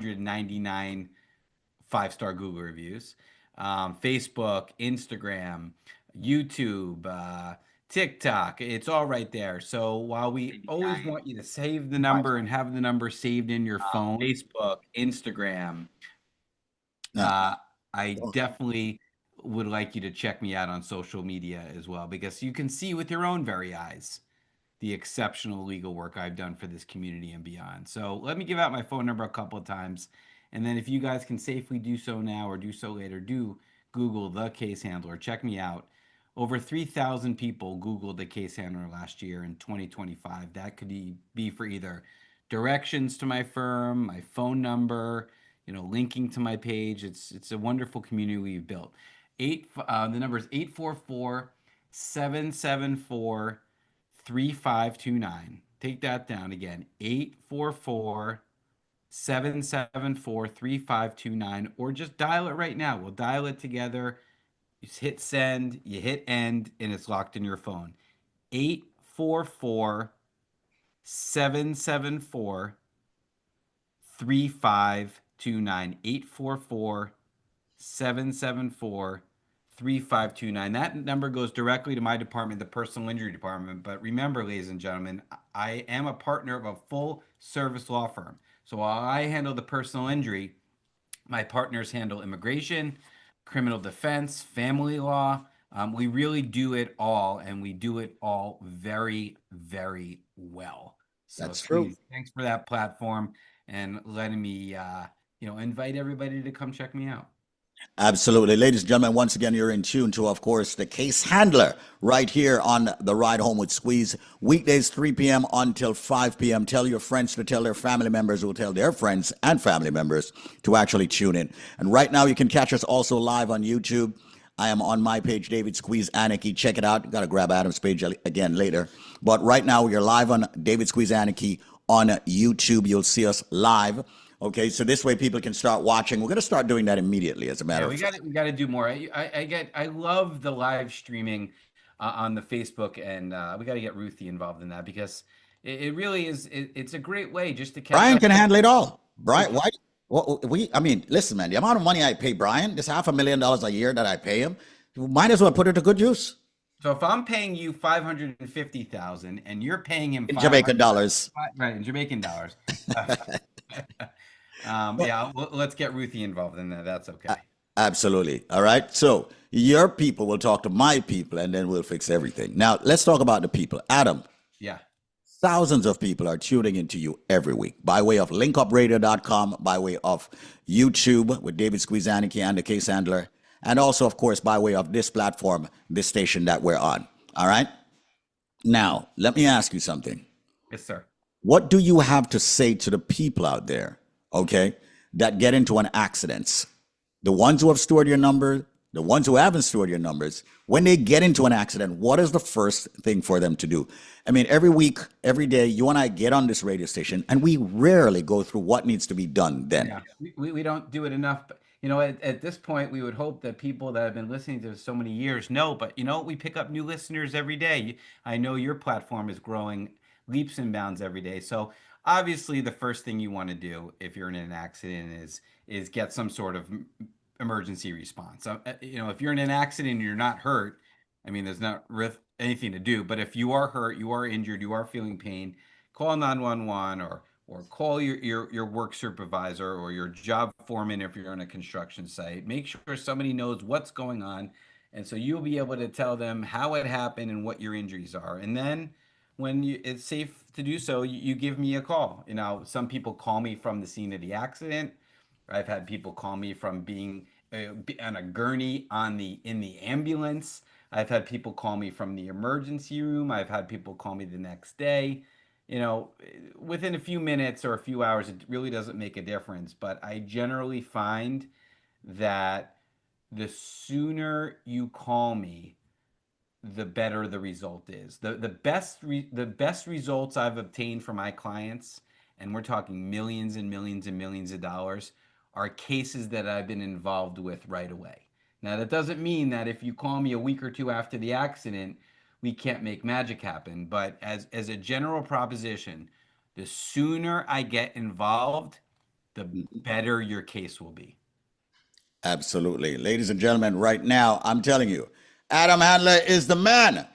299 5-star Google reviews. Facebook, Instagram, YouTube, TikTok, it's all right there. So while we always want you to save the number and have the number saved in your phone, Facebook, Instagram, Yeah. uh, I definitely would like you to check me out on social media as well, because you can see with your own very eyes the exceptional legal work I've done for this community and beyond. So let me give out my phone number a couple of times. And then if you guys can safely do so now or do so later, do Google the case handler. Check me out. Over 3,000 people Googled the case handler last year in 2025. That could be for either directions to my firm, my phone number, linking to my page. It's a wonderful community we've built. The number is 844-774-3529. Take that down again. 844-774-3529, or just dial it right now. We'll dial it together. You hit send, you hit end, and it's locked in your phone. 844-774-3529. 844-774-3529. That number goes directly to my department, the personal injury department. But remember, ladies and gentlemen, I am a partner of a full service law firm. So while I handle the personal injury, my partners handle immigration, criminal defense, family law. We really do it all, and we do it all very, very well. So, That's true. Squeeze, thanks for that platform and letting me, invite everybody to come check me out. Absolutely. Ladies and gentlemen, once again, you're in tune to, of course, the case handler right here on the Ride Home with Squeeze. Weekdays, 3 p.m. until 5 p.m. Tell your friends to tell their family members who will tell their friends and family members to actually tune in. And right now, you can catch us also live on YouTube. I am on my page, David Squeeze Annakie. Check it out. Got to grab Adam's page again later. But right now, we are live on David Squeeze Annakie on YouTube. You'll see us live. Okay, so this way people can start watching. We're going to start doing that immediately, as a matter Yeah, of fact. we got to do more. I love the live streaming on the Facebook, and we got to get Ruthie involved in that, because it really is. It's a great way just to catch Brian up. can handle it all. We Brian, why? I mean, listen, man, the amount of money I pay Brian, this $500,000 a year that I pay him, you might as well put it to good use So if I'm paying you 550,000 and you're paying him in five Jamaican hundred, dollars. right, in Jamaican dollars, Well, yeah, let's get Ruthie involved in that. That's a- okay. absolutely. All right. So your people will talk to my people and then we'll fix everything. Now, let's talk about the people. Adam, Yeah. thousands of people are tuning into you every week by way of linkupradio.com, by way of YouTube with David Squeezaniki and the case handler, and also, of course, by way of this platform, this station that we're on. All right. Now, let me ask you something. Yes, sir. What do you have to say to the people out there, okay, that get into an accident? The ones who have stored your number, the ones who haven't stored your numbers, when they get into an accident, what is the first thing for them to do? I mean, every week, every day, you and I get on this radio station and we rarely go through what needs to be done then. Yeah, we don't do it enough. But, at this point, we would hope that people that have been listening to us so many years know, but we pick up new listeners every day. I know your platform is growing leaps and bounds every day. So obviously, the first thing you want to do if you're in an accident is get some sort of emergency response. So, if you're in an accident and you're not hurt, I mean, there's not anything to do. But if you are hurt, you are injured, you are feeling pain, call 911, or call your work supervisor or your job foreman if you're on a construction site. Make sure somebody knows what's going on, and so you'll be able to tell them how it happened and what your injuries are. And then when it's safe to do so, you give me a call. Some people call me from the scene of the accident. I've had people call me from being on a gurney in the ambulance. I've had people call me from the emergency room. I've had people call me the next day. Within a few minutes or a few hours, it really doesn't make a difference. But I generally find that the sooner you call me, the better the result is. The best results I've obtained for my clients, and we're talking millions and millions and millions of dollars, are cases that I've been involved with right away. Now that doesn't mean that if you call me a week or two after the accident, we can't make magic happen. But as a general proposition, the sooner I get involved, the better your case will be. Absolutely. Ladies and gentlemen, right now, I'm telling you, Adam Handler is the man.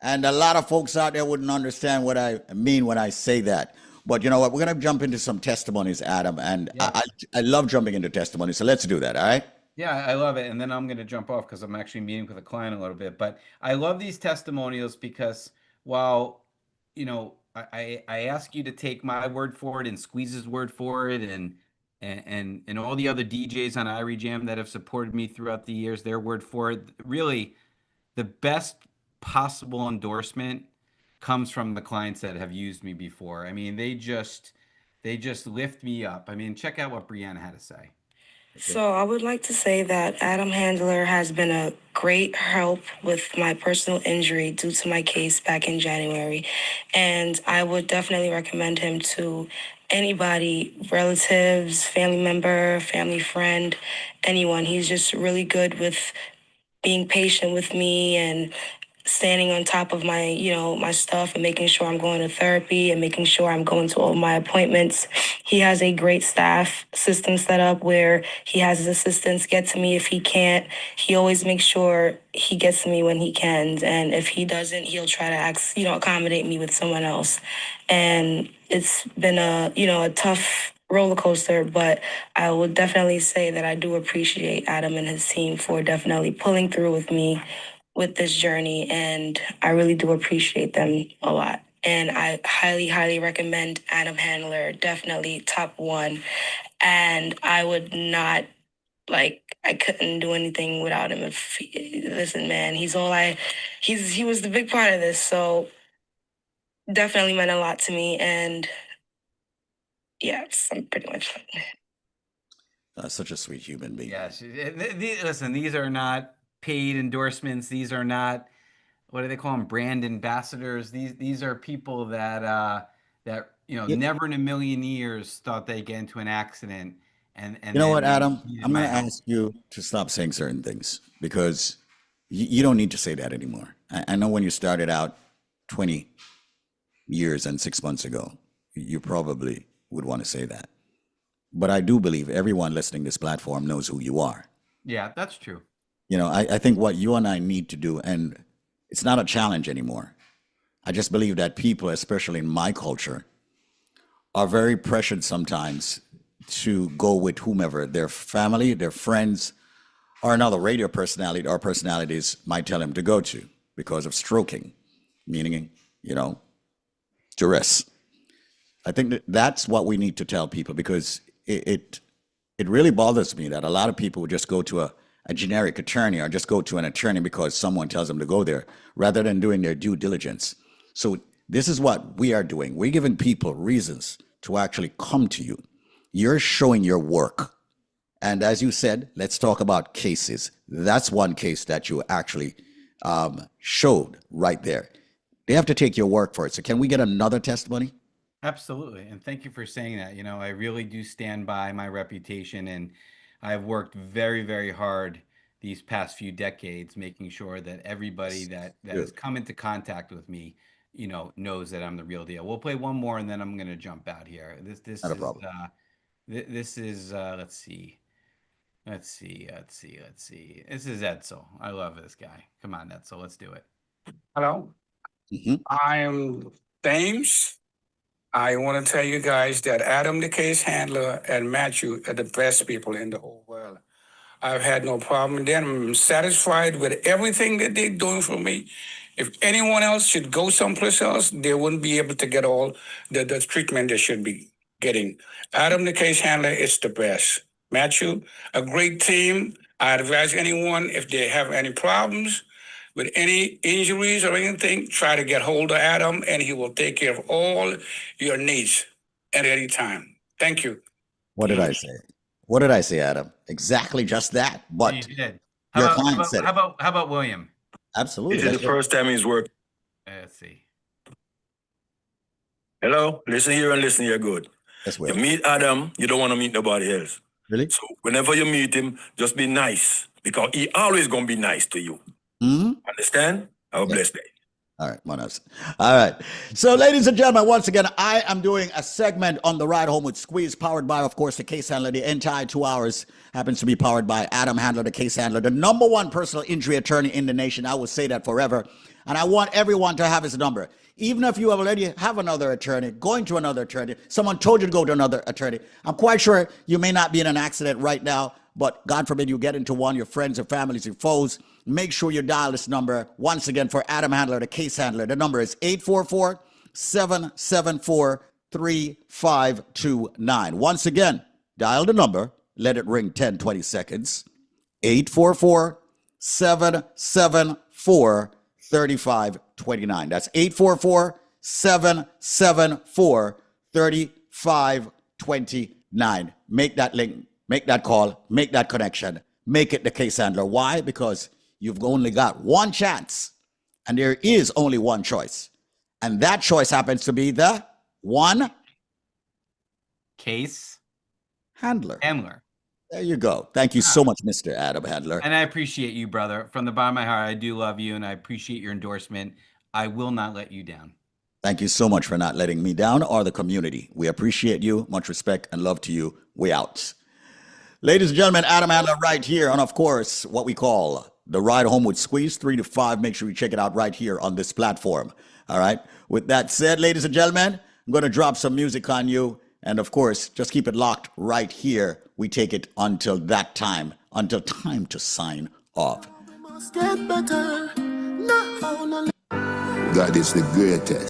And a lot of folks out there wouldn't understand what I mean when I say that. But you know what? We're going to jump into some testimonies, Adam. And Yeah. I love jumping into testimonies. So let's do that. All right. Yeah, I love it. And then I'm going to jump off because I'm actually meeting with a client a little bit. But I love these testimonials because while, I ask you to take my word for it and Squeeze's word for it and all the other DJs on Irie Jam that have supported me throughout the years, their word for it. Really, the best possible endorsement comes from the clients that have used me before. I mean, they just lift me up. I mean, check out what Brianna had to say. So I would like to say that Adam Handler has been a great help with my personal injury due to my case back in January. And I would definitely recommend him to anybody, relatives, family member, family friend, anyone. He's just really good with being patient with me and standing on top of my, my stuff and making sure I'm going to therapy and making sure I'm going to all my appointments. He has a great staff system set up where he has his assistants get to me if he can't. He always makes sure he gets to me when he can. And if he doesn't, he'll try to accommodate me with someone else. And it's been a tough roller coaster, but I would definitely say that I do appreciate Adam and his team for definitely pulling through with me with this journey, and I really do appreciate them a lot. And I highly, highly recommend Adam Handler, definitely top one. And I would not I couldn't do anything without him. Listen, man, he was the big part of this. So definitely meant a lot to me. And yes, I'm pretty much done. Such a sweet human being. Yes. Listen, these are not paid endorsements. These are not, what do they call them? Brand ambassadors. These are people that You, never in a million years thought they'd get into an accident and you know what, then they Adam? needed I'm going my to help. ask you to stop saying certain things because you don't need to say that anymore. I know when you started out 20 years and 6 months ago, you probably would want to say that. But I do believe everyone listening to this platform knows who you are. Yeah, that's true. I think what you and I need to do, and it's not a challenge anymore. I just believe that people, especially in my culture, are very pressured sometimes to go with whomever, their family, their friends, or another radio personality or personalities might tell them to go to because of stroking, meaning, duress. I think that's what we need to tell people because it really bothers me that a lot of people would just go to a generic attorney or just go to an attorney because someone tells them to go there rather than doing their due diligence. So this is what we are doing. We're giving people reasons to actually come to you. You're showing your work. And as you said, let's talk about cases. That's one case that you actually showed right there. They have to take your work for it. So can we get another testimony? Absolutely. And thank you for saying that. I really do stand by my reputation and I've worked very, very hard these past few decades, making sure that everybody that has Good. come into contact with me, knows that I'm the real deal. We'll play one more and then I'm going to jump out here. This Not a is, problem. this is, let's see. Let's see. Let's see. Let's see. This is Edsel. I love this guy. Come on, Edsel. Let's do it. Hello, Hmm. I am James. I want to tell you guys that Adam, the case handler, and Matthew are the best people in the whole world. I've had no problem with them. I'm satisfied with everything that they're doing for me. If anyone else should go someplace else, they wouldn't be able to get all the treatment they should be getting. Adam, the case handler, is the best. Matthew, a great team. I advise anyone if they have any problems with any injuries or anything, try to get hold of Adam and he will take care of all your needs at any time. Thank you. What did I say? What did I say, Adam? Exactly just that. Yeah, But you did. How your about how client about said how it. about how about William? Absolutely. This is the first time he's worked. Let's see. Hello, listen here and listen here good. Yes, You Will. meet Adam, you don't want to meet nobody else. Really? So whenever you meet him, just be nice because he always gonna be nice to you. Hmm. Understand? Have a Yeah. blessed day. All right, Manas. All right. So, ladies and gentlemen, once again, I am doing a segment on the ride home with Squeeze, powered by, of course, the case handler. The entire 2 hours happens to be powered by Adam Handler, the case handler, the number one personal injury attorney in the nation. I will say that forever. And I want everyone to have his number. Even if you already have another attorney, going to another attorney, someone told you to go to another attorney. I'm quite sure you may not be in an accident right now, but God forbid you get into one, your friends, your families, your foes. Make sure you dial this number once again for Adam Handler, the case handler. The number is 844-774-3529. Once again, dial the number. Let it ring 10, 20 seconds. 844-774-3529. That's 844-774-3529. Make that link, make that call, make that connection. Make it the case handler. Why? Because you've only got one chance, and there is only one choice. And that choice happens to be the one Case handler. handler. There you go. Thank you so much, Mr. Adam Handler. And I appreciate you, brother. From the bottom of my heart, I do love you, and I appreciate your endorsement. I will not let you down. Thank you so much for not letting me down or the community. We appreciate you. Much respect and love to you. We out. Ladies and gentlemen, Adam Handler right here on, of course, what we call the Ride Home with Squeeze, 3 to 5. Make sure you check it out right here on this platform. All right. With that said, ladies and gentlemen, I'm going to drop some music on you. And of course, just keep it locked right here. We take it until that time, until time to sign off. God is the greatest.